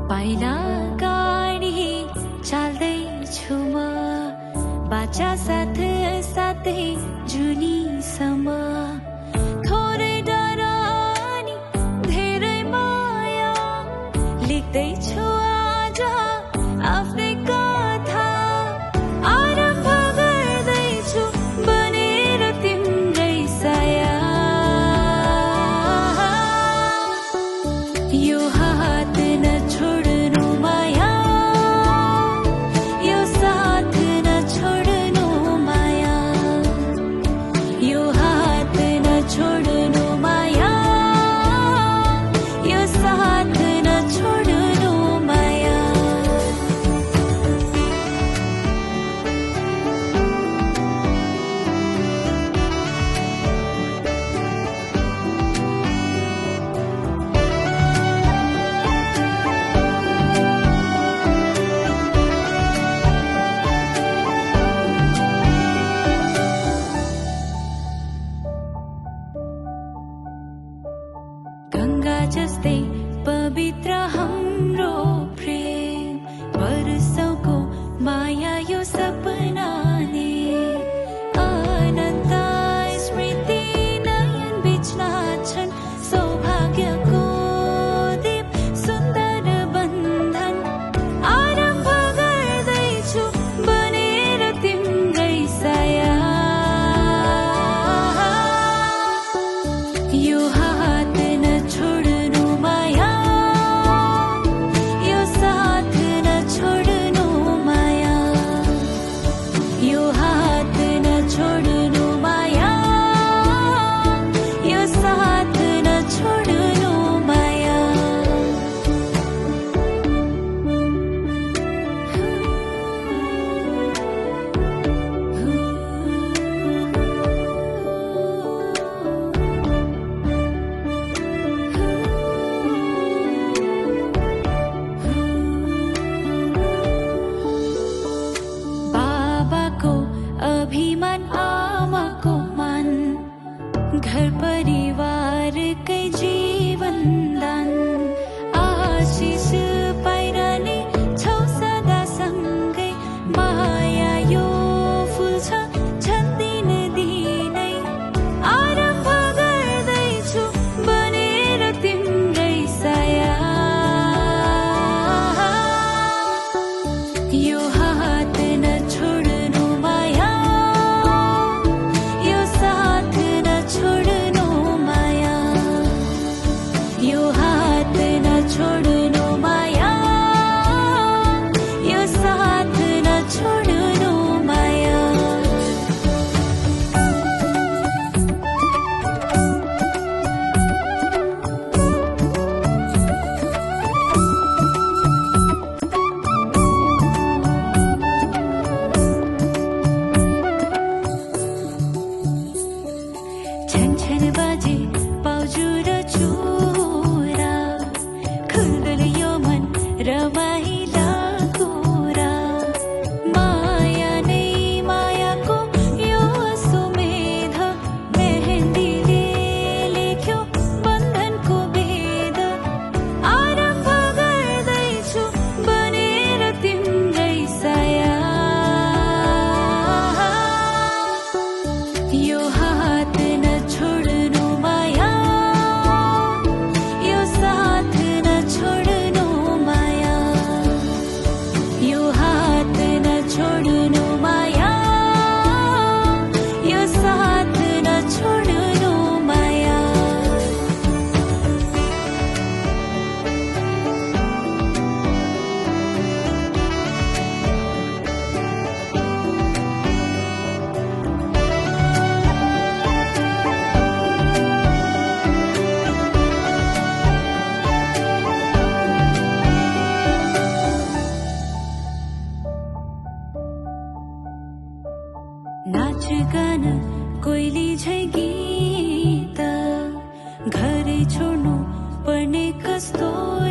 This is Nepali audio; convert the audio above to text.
पाइला गाडी चाल्दैछु म बाचा साथ साथै जुनीसम्म थोरै डर अनि धेरै माया लेख्दैछु आज आफ्नै कथा आरम्भ गर्दैछु बनेर तिम्रै साया यो हात नछोड्नु माया यो साथ नछोड्नु माया यो हात नछोड्नु माया यो साथ नछोड्नु माया गंगा जस्तै पवित्र हाम्रो प्रेम वर्षौको माया यो सपनाले अनन्त स्मृति नयन बीच नाच्छन् सौभाग्यको दीप सुन्दर बन्धन आरम्भ गर्दैछु बनेर तिम्रै साया यो हात नछोड्नु माया यो साथ नछोड्नु माया यो हात नछोड्नु माया यो साथ नछोड्नु माया बाबाको अभिमान आमाको मान घर परिवारकै जीवन दान आशिष पाइरहने छौ सदा सँगै माया यो फुल्छ छन्दिन दिनै आरम्भ गर्दैछु बनेर तिम्रै साया यो हात नछोड्नु माया यो साथ नछोड्नु माया यो हात नछोड्नु माया यो साथ नछोड्नु माया छन बाजे पाउजु र चुरा खुल्दुल यो मन रमाइला कुरा माया नै मायाको यो सुमेध मेहेन्दीले लेख्यो बन्धनको वेद आरम्भ गर्दैछु बनेर तिम्रै साया यो हात नछोड्नु माया यो साथ नछोड्नु माया कस्तो